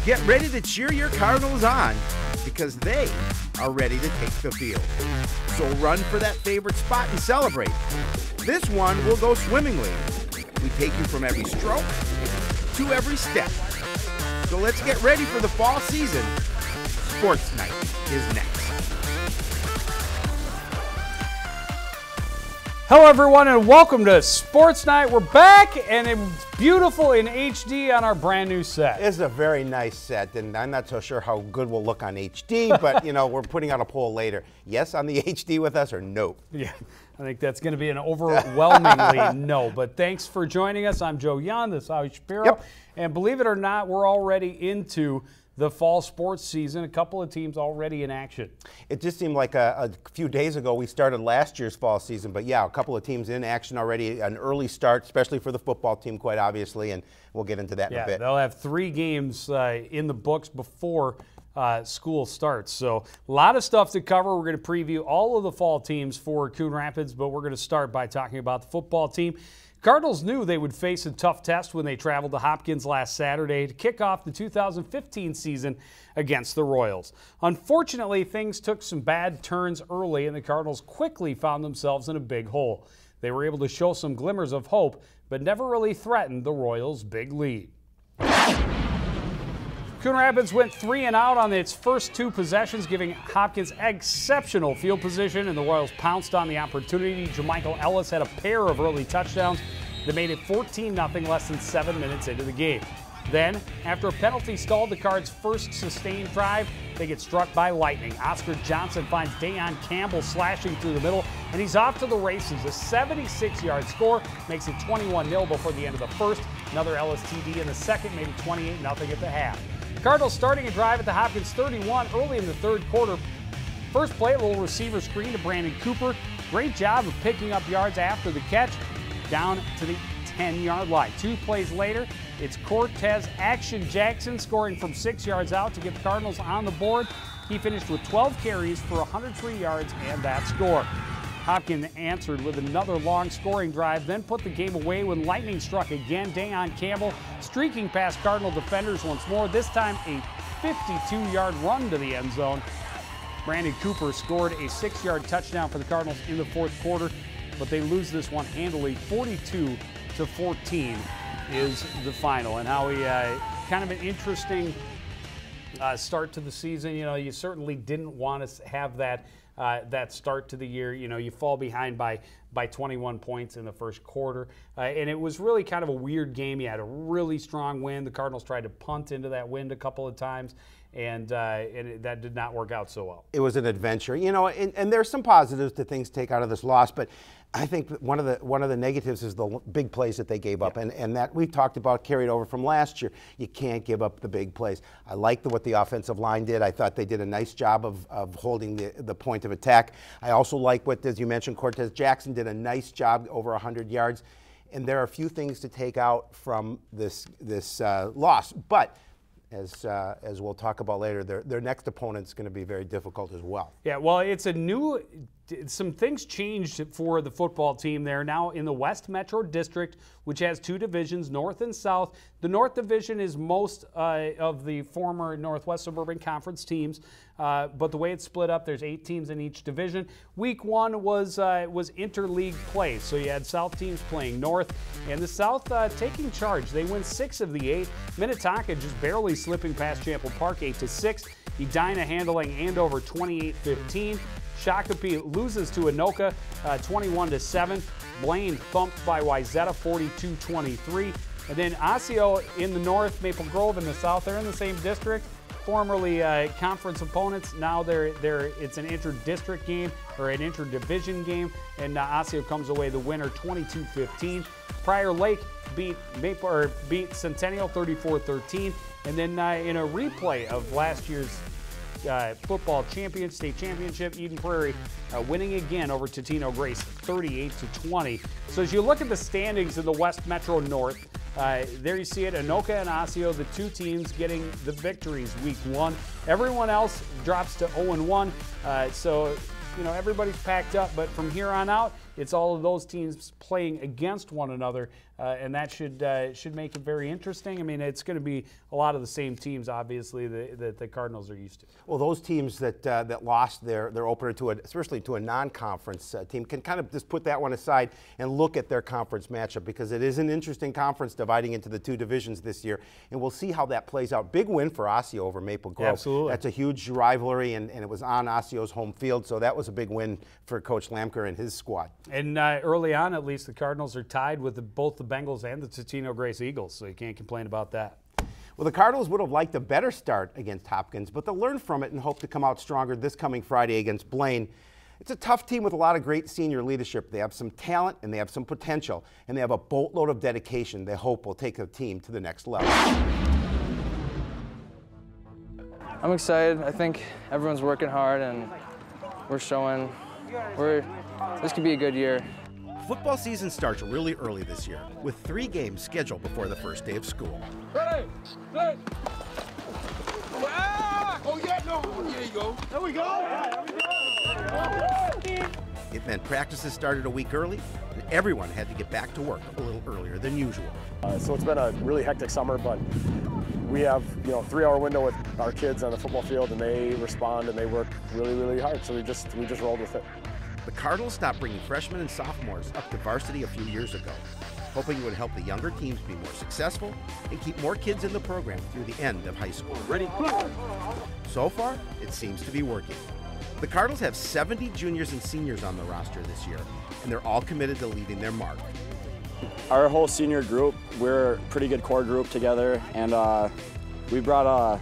Get ready to cheer your Cardinals on because they are ready to take the field. So run for that favorite spot and celebrate. This one will go swimmingly. We take you from every stroke to every step. So let's get ready for the fall season. Sports Night is next. Hello everyone and welcome to Sports Night. We're back and it's beautiful in HD on our brand new set. It's a very nice set, and I'm not so sure how good we'll look on HD, but you know, we're putting out a poll later. Yes on the HD with us or no? Yeah, I think that's going to be an overwhelmingly no, but thanks for joining us. I'm Joe Young, this is Howie Shapiro, Yep. And believe it or not, we're already into the fall sports season. A couple of teams already in action. It just seemed like a few days ago we started last year's fall season, but yeah, a couple of teams in action already, an early start, especially for the football team, quite obviously, and we'll get into that in a bit. They'll have 3 games in the books before school starts. So a lot of stuff to cover. We're going to preview all of the fall teams for Coon Rapids, but we're going to start by talking about the football team. Cardinals knew they would face a tough test when they traveled to Hopkins last Saturday to kick off the 2015 season against the Royals. Unfortunately, things took some bad turns early, and the Cardinals quickly found themselves in a big hole. They were able to show some glimmers of hope, but never really threatened the Royals' big lead. Coon Rapids went 3 and out on its first 2 possessions, giving Hopkins exceptional field position, and the Royals pounced on the opportunity. Jermichael Ellis had a pair of early touchdowns that made it 14-0 less than 7 minutes into the game. Then, after a penalty stalled the Cards' first sustained drive, they get struck by lightning. Oscar Johnson finds Dayon Campbell slashing through the middle, and he's off to the races. A 76-yard score makes it 21-0 before the end of the first. Another Ellis TD in the second made it 28-0 at the half. Cardinals starting a drive at the Hopkins 31 early in the third quarter. First play, a little receiver screen to Brandon Cooper. Great job of picking up yards after the catch down to the 10-yard line. 2 plays later, it's Cortez Action Jackson scoring from 6 yards out to get the Cardinals on the board. He finished with 12 carries for 103 yards and that score. Hopkins answered with another long scoring drive, then put the game away when lightning struck again. Dayon Campbell streaking past Cardinal defenders once more, this time a 52-yard run to the end zone. Brandon Cooper scored a 6-yard touchdown for the Cardinals in the fourth quarter, but they lose this one handily. 42-14 is the final. And Howie, kind of an interesting start to the season. You know, you certainly didn't want to have that start to the year. You know, you fall behind by 21 points in the first quarter. And it was really kind of a weird game. You had a really strong wind. The Cardinals tried to punt into that wind a couple of times, and that did not work out so well. It was an adventure. You know, and there's some positives to things to take out of this loss, but I think one of the negatives is the big plays that they gave up, and that we talked about carried over from last year. You can't give up the big plays. I liked what the offensive line did. I thought they did a nice job of holding the point of attack. I also like what, as you mentioned, Cortez Jackson did a nice job, over 100 yards. And there are a few things to take out from this loss, but as we'll talk about later, their next opponent's going to be very difficult as well. Yeah, well, some things changed for the football team. They're now in the West Metro District, which has 2 divisions, North and South. The North Division is most of the former Northwest Suburban Conference teams, but the way it's split up, there's 8 teams in each division. Week 1 was interleague play, so you had South teams playing North, and the South taking charge. They win 6 of the 8. Minnetonka just barely slipping past Chample Park 8-6. Edina handling Andover 28-15. Shakopee loses to Anoka 21-7. Blaine thumped by Wayzata 42-23. And then Osseo in the north, Maple Grove in the south. They're in the same district. Formerly conference opponents. Now it's an inter-district game or an inter-division game, and Osseo comes away the winner 22-15. Prior Lake beat Centennial 34-13. And then in a replay of last year's football state championship, Eden Prairie winning again over Totino Grace 38-20. So as you look at the standings in the West Metro North, there you see it, Anoka and Osseo, the 2 teams getting the victories week 1. Everyone else drops to 0-1. So, you know, everybody's packed up, but from here on out, it's all of those teams playing against one another and that should make it very interesting. I mean, it's going to be a lot of the same teams, obviously, that the Cardinals are used to. Well, those teams that lost their opener especially to a non-conference team, can kind of just put that one aside and look at their conference matchup, because it is an interesting conference dividing into the two divisions this year, and we'll see how that plays out. Big win for Osseo over Maple Grove. Absolutely. That's a huge rivalry, and it was on Osceo's home field, so that was a big win for Coach Lamker and his squad. And early on, at least, the Cardinals are tied with both the Bengals and the Totino Grace Eagles, so you can't complain about that. Well, the Cardinals would have liked a better start against Hopkins, but they'll learn from it and hope to come out stronger this coming Friday against Blaine. It's a tough team with a lot of great senior leadership. They have some talent and they have some potential, and they have a boatload of dedication they hope will take the team to the next level. I'm excited. I think everyone's working hard and we're showing this could be a good year. Football season starts really early this year, with 3 games scheduled before the first day of school. Ready, set. Oh, yeah, no. There you go. There we go. It meant practices started a week early, and everyone had to get back to work a little earlier than usual. So it's been a really hectic summer, but we have, 3-hour window with our kids on the football field, and they respond and they work really, really hard. So we just rolled with it. The Cardinals stopped bringing freshmen and sophomores up to varsity a few years ago, hoping it would help the younger teams be more successful and keep more kids in the program through the end of high school. Ready, So far, it seems to be working. The Cardinals have 70 juniors and seniors on the roster this year, and they're all committed to leaving their mark. Our whole senior group, we're a pretty good core group together, and we brought a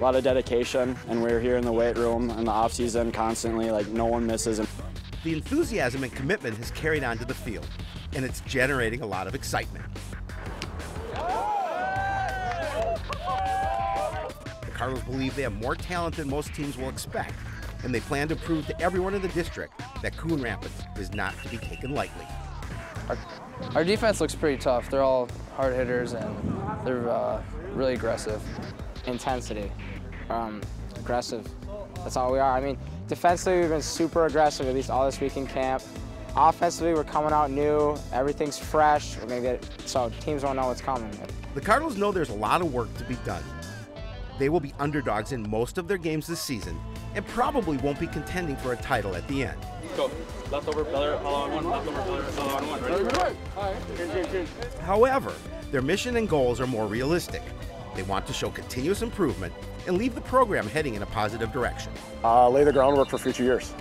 lot of dedication, and we're here in the weight room in the off season constantly, like no one misses. The enthusiasm and commitment has carried on to the field, and it's generating a lot of excitement. The Cardinals believe they have more talent than most teams will expect, and they plan to prove to everyone in the district that Coon Rapids is not to be taken lightly. Our defense looks pretty tough. They're all hard hitters and they're really aggressive. Intensity, aggressive. That's all we are. I mean, defensively, we've been super aggressive, at least all this week in camp. Offensively, we're coming out new. Everything's fresh. We're gonna so teams won't know what's coming. The Cardinals know there's a lot of work to be done. They will be underdogs in most of their games this season and probably won't be contending for a title at the end. go. Left over, feather, all on one. Left over, feather, all on one. Ready? All right. However, their mission and goals are more realistic. They want to show continuous improvement and leave the program heading in a positive direction. Lay the groundwork for future years.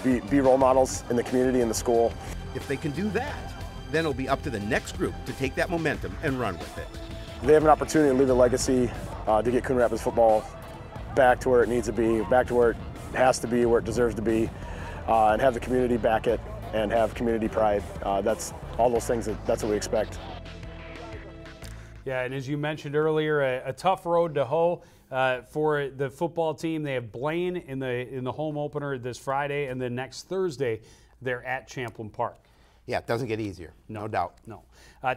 Be role models in the community and the school. If they can do that, then it'll be up to the next group to take that momentum and run with it. They have an opportunity to leave a legacy to get Coon Rapids football back to where it needs to be, back to where it has to be, where it deserves to be, and have the community back it and have community pride. That's all those things. That's what we expect. Yeah, and as you mentioned earlier, a tough road to hoe for the football team. They have Blaine in the home opener this Friday, and then next Thursday they're at Champlin Park. Yeah, it doesn't get easier, no doubt. No.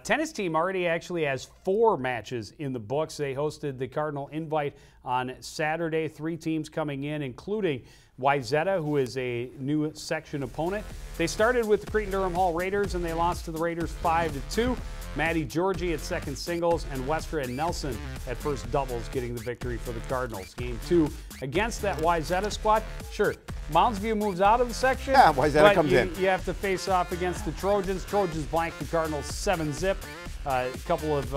Tennis team already actually has 4 matches in the books. They hosted the Cardinal Invite on Saturday. 3 teams coming in, including Wayzata, who is a new section opponent. They started with the Cretin-Durham Hall Raiders, and they lost to the Raiders 5-2. Maddie Georgie at second singles, and Westra and Nelson at first doubles, getting the victory for the Cardinals. Game 2 against that Wayzata squad. Sure, Mounds View moves out of the section. Yeah, Wayzata comes in. You have to face off against the Trojans. Trojans blank the Cardinals 7-zip. A couple of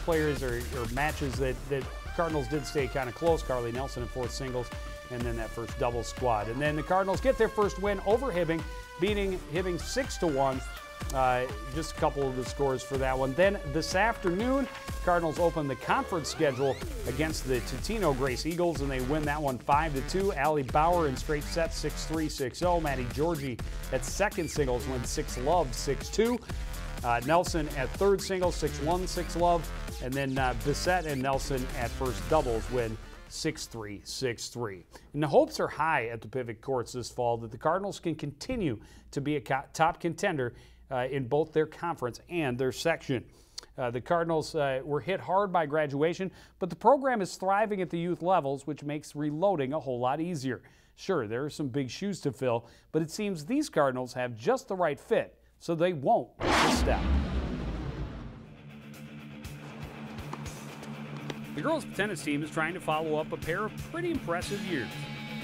players or matches that Cardinals did stay kind of close. Carly Nelson in fourth singles, and then that first double squad. And then the Cardinals get their first win over Hibbing, beating Hibbing 6-1. Just a couple of the scores for that one. Then this afternoon, Cardinals open the conference schedule against the Totino Grace Eagles, and they win that one 5-2. Allie Bauer in straight sets 6-3, 6-0. Maddie Georgie at second singles wins 6-love, 6-2. Nelson at third singles 6-1, 6-love. And then Bissett and Nelson at first doubles win 6-3, 6-3. And the hopes are high at the Pivot Courts this fall that the Cardinals can continue to be a top contender in both their conference and their section. The Cardinals were hit hard by graduation, but the program is thriving at the youth levels, which makes reloading a whole lot easier. Sure, there are some big shoes to fill, but it seems these Cardinals have just the right fit, so they won't miss a step. The girls' tennis team is trying to follow up a pair of pretty impressive years.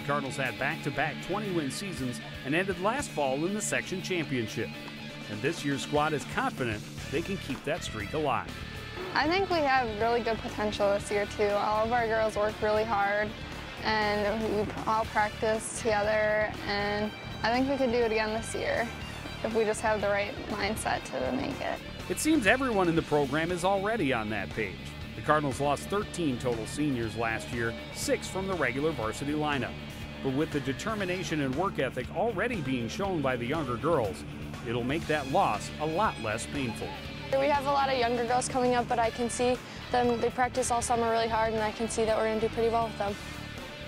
The Cardinals had back-to-back 20-win seasons and ended last fall in the section championship. And this year's squad is confident they can keep that streak alive. I think we have really good potential this year too. All of our girls work really hard and we all practice together, and I think we could do it again this year if we just have the right mindset to make it. It seems everyone in the program is already on that page. The Cardinals lost 13 total seniors last year, 6 from the regular varsity lineup. But with the determination and work ethic already being shown by the younger girls, it'll make that loss a lot less painful. We have a lot of younger girls coming up, but I can see them, they practice all summer really hard, and I can see that we're going to do pretty well with them.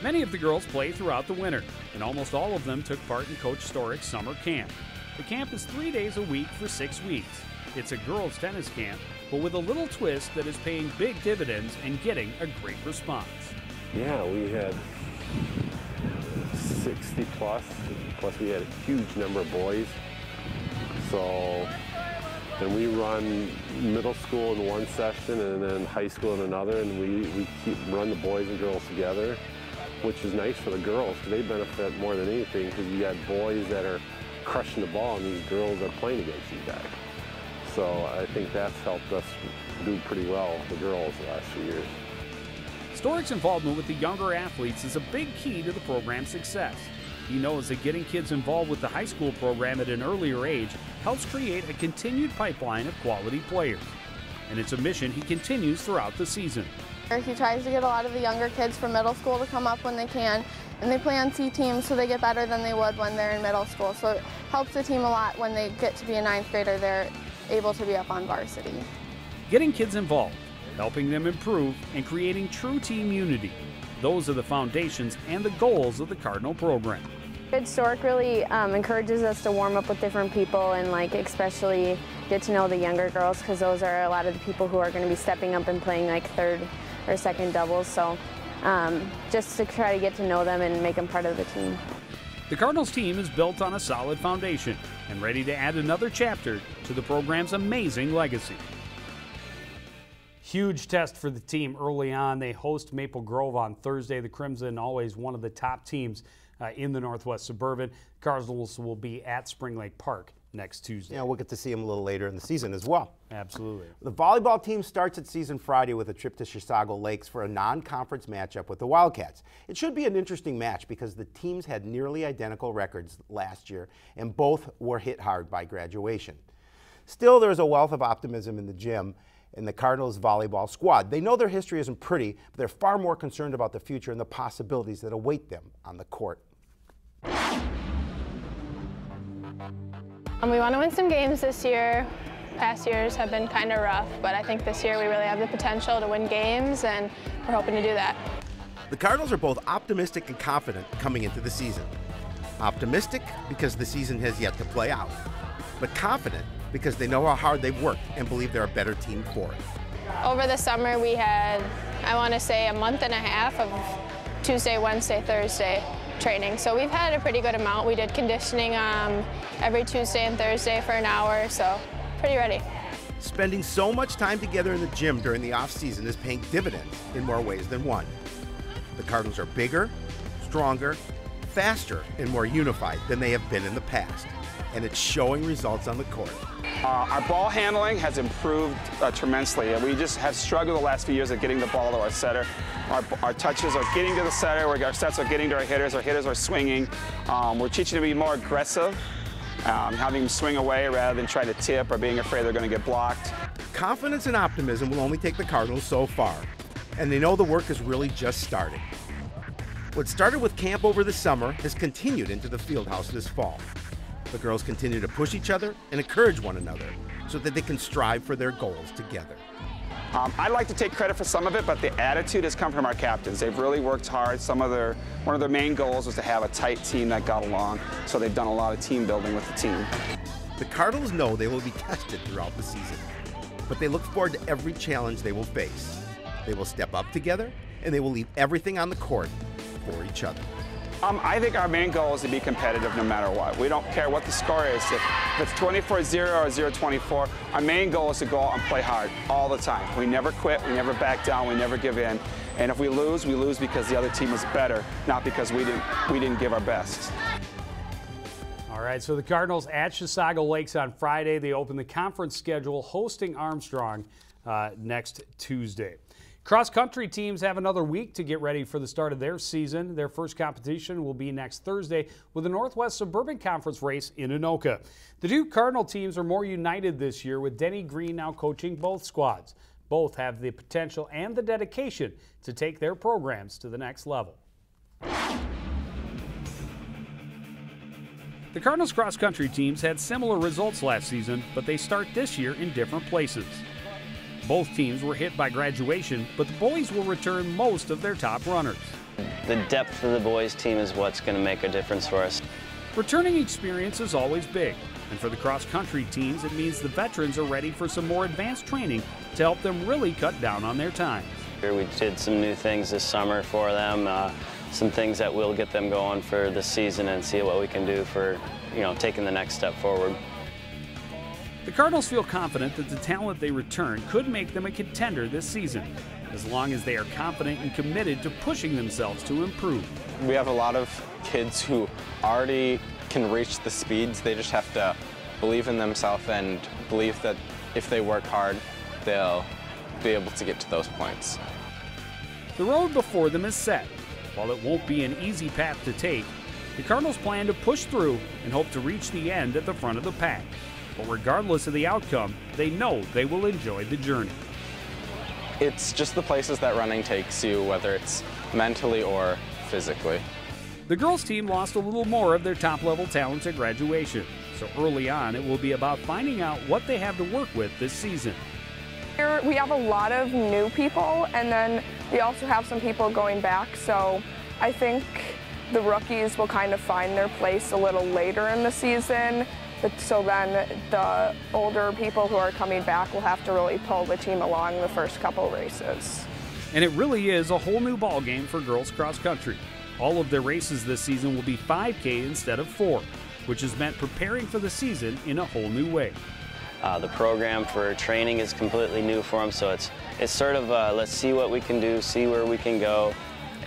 Many of the girls play throughout the winter, and almost all of them took part in Coach Storik's summer camp. The camp is 3 days a week for 6 weeks. It's a girls' tennis camp, but with a little twist that is paying big dividends and getting a great response. Yeah, we had 60 plus we had a huge number of boys. So then we run middle school in one session and then high school in another, and we run the boys and girls together, which is nice for the girls because they benefit more than anything because you got boys that are crushing the ball and these girls are playing against these guys. So I think that's helped us do pretty well, the girls, the last few years. Storik's involvement with the younger athletes is a big key to the program's success. He knows that getting kids involved with the high school program at an earlier age helps create a continued pipeline of quality players. And it's a mission he continues throughout the season. He tries to get a lot of the younger kids from middle school to come up when they can, and they play on C teams so they get better than they would when they're in middle school. So it helps the team a lot when they get to be a 9th grader, they're able to be up on varsity. Getting kids involved, helping them improve, and creating true team unity. Those are the foundations and the goals of the Cardinal program. Storik really encourages us to warm up with different people and especially get to know the younger girls, because those are a lot of the people who are going to be stepping up and playing third or second doubles. So just to try to get to know them and make them part of the team. The Cardinals team is built on a solid foundation and ready to add another chapter to the program's amazing legacy. Huge test for the team early on. They host Maple Grove on Thursday. The Crimson, always one of the top teams in the Northwest Suburban. Cardinals will be at Spring Lake Park next Tuesday. Yeah, we'll get to see them a little later in the season as well. Absolutely. The volleyball team starts its season Friday with a trip to Chisago Lakes for a non-conference matchup with the Wildcats. It should be an interesting match because the teams had nearly identical records last year and both were hit hard by graduation. Still, there's a wealth of optimism in the gym in the Cardinals volleyball squad. They know their history isn't pretty, but they're far more concerned about the future and the possibilities that await them on the court. We want to win some games this year. Past years have been kind of rough, but I think this year we really have the potential to win games, and we're hoping to do that. The Cardinals are both optimistic and confident coming into the season. Optimistic because the season has yet to play out, but confident because they know how hard they've worked and believe they're a better team for it. Over the summer we had, I want to say, a month and a half of Tuesday, Wednesday, Thursday training. So we've had a pretty good amount. We did conditioning every Tuesday and Thursday for an hour, so pretty ready. Spending so much time together in the gym during the off-season is paying dividends in more ways than one. The Cardinals are bigger, stronger, faster, and more unified than they have been in the past, and it's showing results on the court. Our ball handling has improved tremendously. We just have struggled the last few years at getting the ball to our setter. Our touches are getting to the setter, our sets are getting to our hitters are swinging. We're teaching to be more aggressive, having them swing away rather than try to tip or being afraid they're going to get blocked. Confidence and optimism will only take the Cardinals so far, and they know the work is really just starting. What started with camp over the summer has continued into the field house this fall. The girls continue to push each other and encourage one another so that they can strive for their goals together. I'd like to take credit for some of it, but the attitude has come from our captains. They've really worked hard. One of their main goals was to have a tight team that got along, so they've done a lot of team building with the team. The Cardinals know they will be tested throughout the season, but they look forward to every challenge they will face. They will step up together, and they will leave everything on the court for each other. I think our main goal is to be competitive no matter what. We don't care what the score is. If it's 24-0 or 0-24, our main goal is to go out and play hard all the time. We never quit, we never back down, we never give in. And if we lose because the other team is better, not because we didn't give our best. All right, so the Cardinals at Chisago Lakes on Friday. They open the conference schedule hosting Armstrong next Tuesday. Cross-country teams have another week to get ready for the start of their season. Their first competition will be next Thursday with the Northwest Suburban Conference race in Anoka. The two Cardinal teams are more united this year, with Denny Green now coaching both squads. Both have the potential and the dedication to take their programs to the next level. The Cardinals cross-country teams had similar results last season, but they start this year in different places. Both teams were hit by graduation, but the boys will return most of their top runners. The depth of the boys team is what's going to make a difference for us. Returning experience is always big, and for the cross-country teams, it means the veterans are ready for some more advanced training to help them really cut down on their time. We did some new things this summer for them, some things that will get them going for the season and see what we can do for, taking the next step forward. The Cardinals feel confident that the talent they return could make them a contender this season, as long as they are confident and committed to pushing themselves to improve. We have a lot of kids who already can reach the speeds. They just have to believe in themselves and believe that if they work hard, they'll be able to get to those points. The road before them is set. While it won't be an easy path to take, the Cardinals plan to push through and hope to reach the end at the front of the pack. But regardless of the outcome, they know they will enjoy the journey. It's just the places that running takes you, whether it's mentally or physically. The girls' team lost a little more of their top-level talents at graduation, so early on it will be about finding out what they have to work with this season. Here we have a lot of new people, and then we also have some people going back, so I think the rookies will kind of find their place a little later in the season. So then the older people who are coming back will have to really pull the team along the first couple races. And it really is a whole new ball game for girls cross country. All of their races this season will be 5K instead of 4, which has meant preparing for the season in a whole new way. The program for training is completely new for them, so it's sort of let's see what we can do, see where we can go,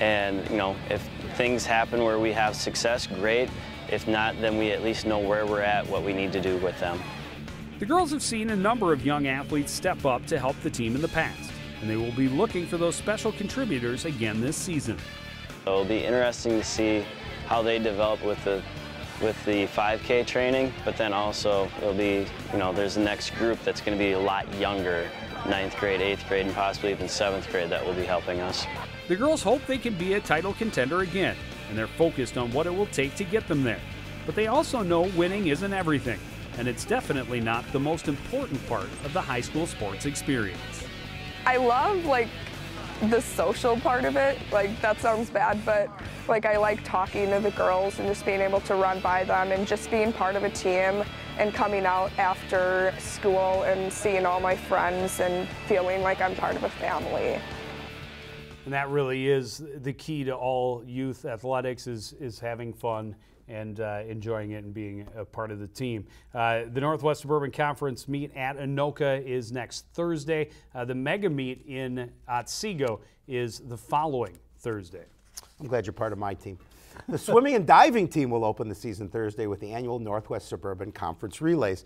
and if things happen where we have success, great. If not, then we at least know where we're at, what we need to do with them. The girls have seen a number of young athletes step up to help the team in the past, and they will be looking for those special contributors again this season. It'll be interesting to see how they develop with the 5K training, but then also it'll be, there's the next group that's going to be a lot younger, 9th grade, 8th grade, and possibly even 7th grade that will be helping us. The girls hope they can be a title contender again, and they're focused on what it will take to get them there. But they also know winning isn't everything, and it's definitely not the most important part of the high school sports experience. I love the social part of it. That sounds bad, but I like talking to the girls and just being able to run by them and just being part of a team and coming out after school and seeing all my friends and feeling like I'm part of a family. And that really is the key to all youth athletics is having fun and enjoying it and being a part of the team. The Northwest Suburban Conference meet at Anoka is next Thursday. The mega meet in Otsego is the following Thursday. I'm glad you're part of my team. The swimming and diving team will open the season Thursday with the annual Northwest Suburban Conference Relays.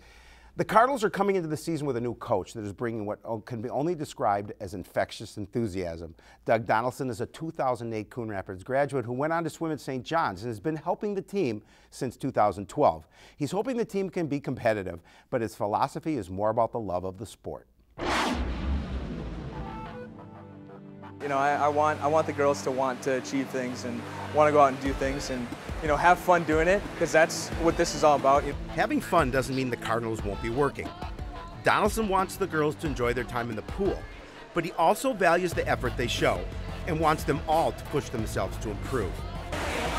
The Cardinals are coming into the season with a new coach that is bringing what can be only described as infectious enthusiasm. Doug Donaldson is a 2008 Coon Rapids graduate who went on to swim at St. John's and has been helping the team since 2012. He's hoping the team can be competitive, but his philosophy is more about the love of the sport. I want the girls to want to achieve things and want to go out and do things and have fun doing it, because that's what this is all about. Having fun doesn't mean the Cardinals won't be working. Donaldson wants the girls to enjoy their time in the pool, but he also values the effort they show and wants them all to push themselves to improve.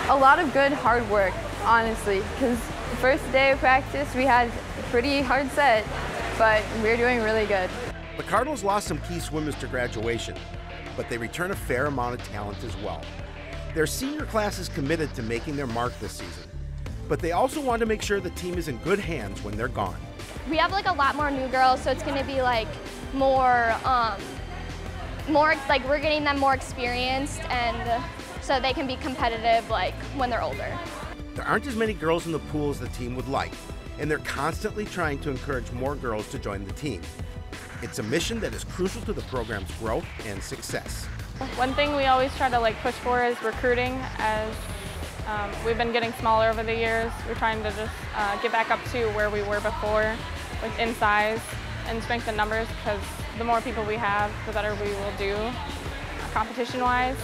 A lot of good hard work, honestly, because the first day of practice we had a pretty hard set, but we're doing really good. The Cardinals lost some key swimmers to graduation, but they return a fair amount of talent as well. Their senior class is committed to making their mark this season, but they also want to make sure the team is in good hands when they're gone. We have like a lot more new girls, so it's going to be like more like we're getting them more experienced, and so they can be competitive like when they're older. There aren't as many girls in the pool as the team would like, and they're constantly trying to encourage more girls to join the team. It's a mission that is crucial to the program's growth and success. One thing we always try to push for is recruiting, as we've been getting smaller over the years. We're trying to just get back up to where we were before, in size and strength in numbers, because the more people we have, the better we will do competition-wise.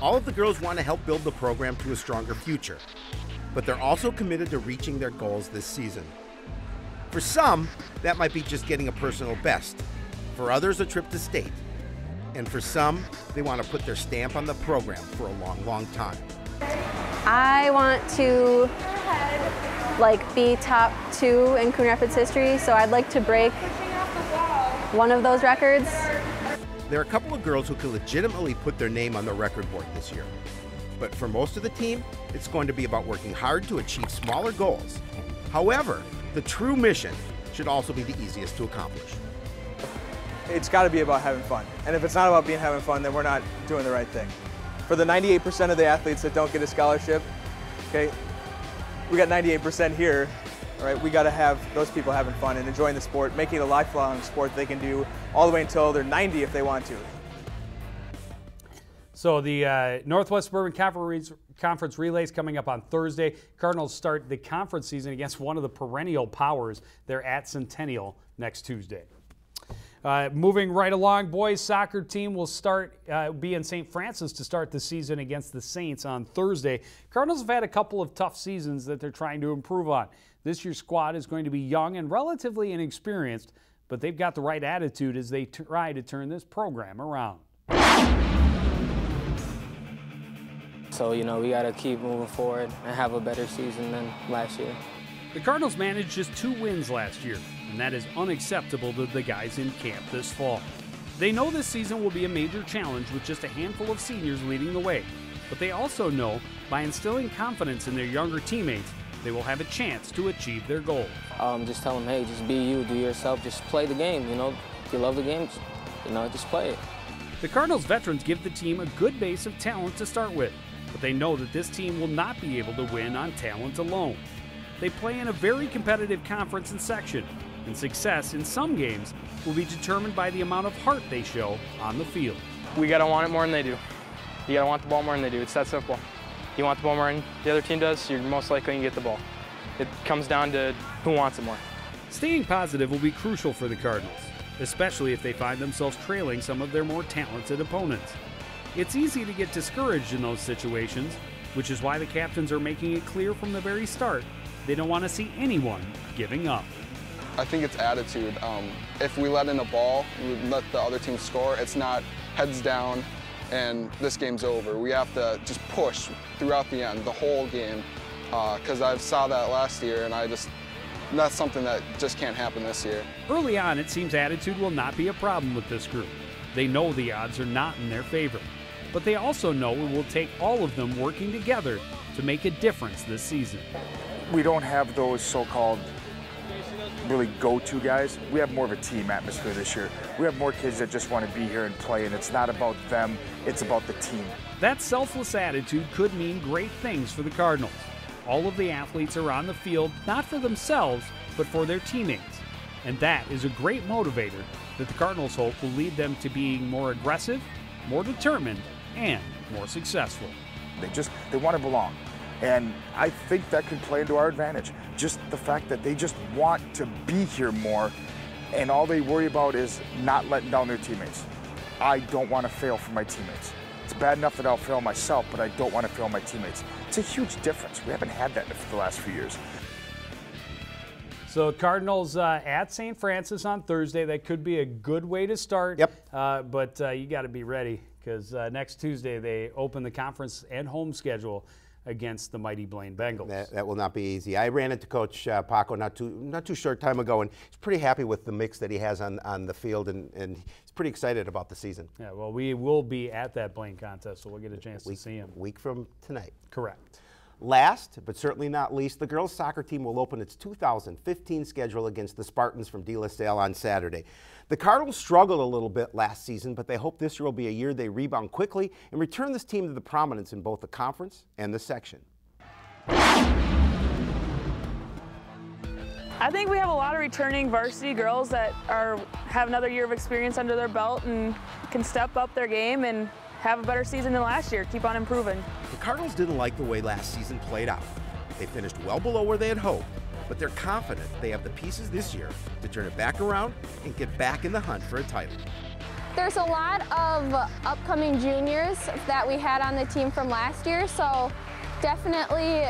All of the girls want to help build the program to a stronger future, but they're also committed to reaching their goals this season. For some, that might be just getting a personal best. For others, a trip to state. And for some, they want to put their stamp on the program for a long, long time. I want to be top 2 in Coon Rapids history, so I'd like to break one of those records. There are a couple of girls who can legitimately put their name on the record board this year. But for most of the team, it's going to be about working hard to achieve smaller goals. However, the true mission should also be the easiest to accomplish. It's got to be about having fun. And if it's not about having fun, then we're not doing the right thing. For the 98% of the athletes that don't get a scholarship, okay, we got 98% here, all right? We got to have those people having fun and enjoying the sport, making it a lifelong sport they can do all the way until they're 90 if they want to. So the Northwest Suburban Conference Relays coming up on Thursday. Cardinals start the conference season against one of the perennial powers. They're at Centennial next Tuesday. Moving right along, boys soccer team will be in St. Francis to start the season against the Saints on Thursday. Cardinals have had a couple of tough seasons that they're trying to improve on. This year's squad is going to be young and relatively inexperienced, but they've got the right attitude as they try to turn this program around. So, we got to keep moving forward and have a better season than last year. The Cardinals managed just 2 wins last year, and that is unacceptable to the guys in camp this fall. They know this season will be a major challenge with just a handful of seniors leading the way, but they also know by instilling confidence in their younger teammates, they will have a chance to achieve their goals. Just tell them, hey, just be you, do yourself, just play the game, If you love the game, just play it. The Cardinals veterans give the team a good base of talent to start with, but they know that this team will not be able to win on talent alone. They play in a very competitive conference and section, and success in some games will be determined by the amount of heart they show on the field. We got to want it more than they do. You got to want the ball more than they do. It's that simple. You want the ball more than the other team does, you're most likely going to get the ball. It comes down to who wants it more. Staying positive will be crucial for the Cardinals, especially if they find themselves trailing some of their more talented opponents. It's easy to get discouraged in those situations, which is why the captains are making it clear from the very start they don't want to see anyone giving up. I think it's attitude. If we let in a ball, we let the other team score, it's not heads down and this game's over. We have to just push throughout the end, the whole game, because I saw that last year, and that's something that just can't happen this year. Early on, it seems attitude will not be a problem with this group. They know the odds are not in their favor, but they also know it will take all of them working together to make a difference this season. We don't have those so-called really go-to guys. We have more of a team atmosphere this year. We have more kids that just want to be here and play, and it's not about them, it's about the team. That selfless attitude could mean great things for the Cardinals. All of the athletes are on the field not for themselves, but for their teammates. And that is a great motivator that the Cardinals hope will lead them to being more aggressive, more determined, and more successful. They want to belong. And I think that could play into our advantage. Just the fact that they just want to be here more, and all they worry about is not letting down their teammates. I don't want to fail for my teammates. It's bad enough that I'll fail myself, but I don't want to fail my teammates. It's a huge difference. We haven't had that for the last few years. So Cardinals at St. Francis on Thursday. That could be a good way to start. Yep. But you got to be ready, because next Tuesday they open the conference and home schedule against the mighty Blaine Bengals. That will not be easy. I ran into Coach Paco not too short time ago, and he's pretty happy with the mix that he has on the field, and he's pretty excited about the season. Yeah, well, we will be at that Blaine contest, so we'll get a chance to see him. Week from tonight. Correct. Last, but certainly not least, the girls' soccer team will open its 2015 schedule against the Spartans from De La Salle on Saturday. The Cardinals struggled a little bit last season, but they hope this year will be a year they rebound quickly and return this team to the prominence in both the conference and the section. I think we have a lot of returning varsity girls that have another year of experience under their belt and can step up their game and have a better season than last year, keep on improving. The Cardinals didn't like the way last season played out. They finished well below where they had hoped, but they're confident they have the pieces this year to turn it back around and get back in the hunt for a title. There's a lot of upcoming juniors that we had on the team from last year, so definitely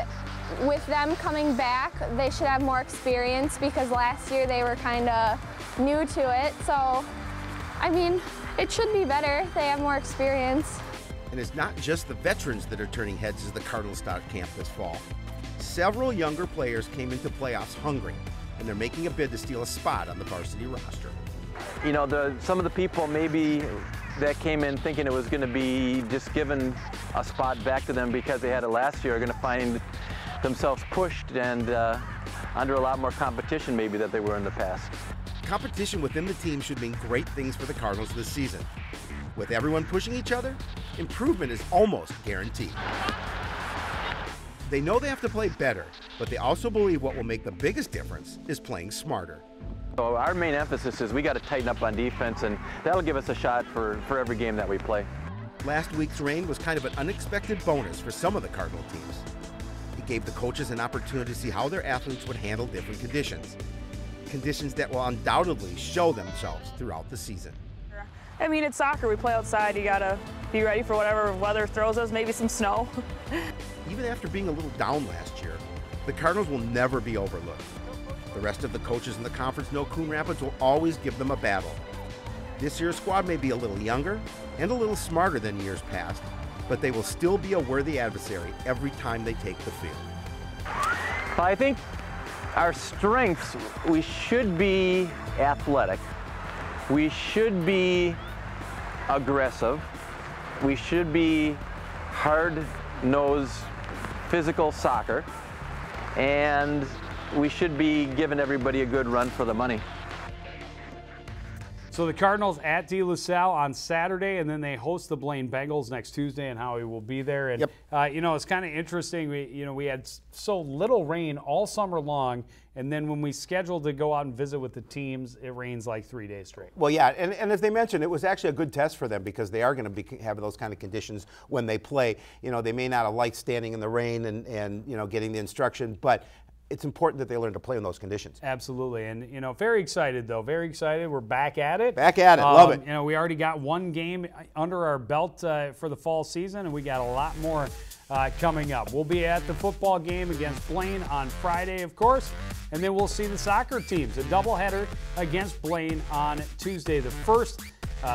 with them coming back, they should have more experience because last year they were kind of new to it. So, I mean, it should be better. They have more experience. And it's not just the veterans that are turning heads as the Cardinals start camp this fall. Several younger players came into playoffs hungry, and they're making a bid to steal a spot on the varsity roster. You know, some of the people maybe that came in thinking it was going to be just given a spot back to them because they had it last year are going to find themselves pushed and under a lot more competition maybe that they were in the past. Competition within the team should mean great things for the Cardinals this season. With everyone pushing each other, improvement is almost guaranteed. They know they have to play better, but they also believe what will make the biggest difference is playing smarter. So our main emphasis is we got to tighten up on defense, and that'll give us a shot for every game that we play. Last week's rain was kind of an unexpected bonus for some of the Cardinal teams. It gave the coaches an opportunity to see how their athletes would handle different conditions. Conditions that will undoubtedly show themselves throughout the season. I mean, it's soccer. We play outside. You got to be ready for whatever weather throws us, maybe some snow. Even after being a little down last year, the Cardinals will never be overlooked. The rest of the coaches in the conference know Coon Rapids will always give them a battle. This year's squad may be a little younger and a little smarter than years past, but they will still be a worthy adversary every time they take the field. I think our strengths, we should be athletic. We should be aggressive. We should be hard-nosed physical soccer. And we should be giving everybody a good run for the money. So the Cardinals at De La Salle on Saturday, and then they host the Blaine Bengals next Tuesday, and Howie will be there. And you know, it's kind of interesting. We had so little rain all summer long, and then when we scheduled to go out and visit with the teams, it rains like 3 days straight. Well, yeah, and as they mentioned, it was actually a good test for them because they are going to be having those kind of conditions when they play. You know, they may not have liked standing in the rain and you know, getting the instruction, but it's important that they learn to play in those conditions. Absolutely, and you know, very excited though. Very excited. We're back at it. Back at it. Love it. You know, we already got one game under our belt for the fall season, and we got a lot more coming up. We'll be at the football game against Blaine on Friday, of course, and then we'll see the soccer teams. A doubleheader against Blaine on Tuesday. The first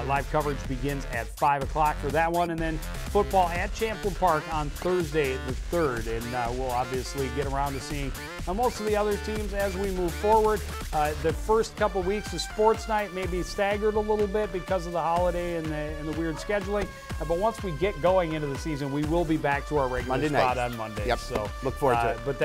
live coverage begins at 5 o'clock for that one, and then football at Champlin Park on Thursday the 3rd, and we'll obviously get around to seeing most of the other teams as we move forward. The first couple weeks of sports night may be staggered a little bit because of the holiday and the weird scheduling, but once we get going into the season, we will be back to our regular spot on Monday. Yep. So look forward to it. But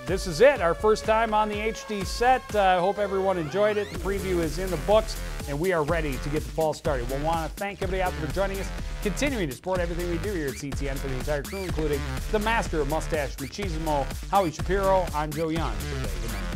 this is it, our first time on the HD set. I hope everyone enjoyed it. The preview is in the books, and we are ready to get the fall started. We'll want to thank everybody out there for joining us, continuing to support everything we do here at CTN for the entire crew, including the master of mustache machismo, Howie Shapiro. I'm Joe Young. Good night.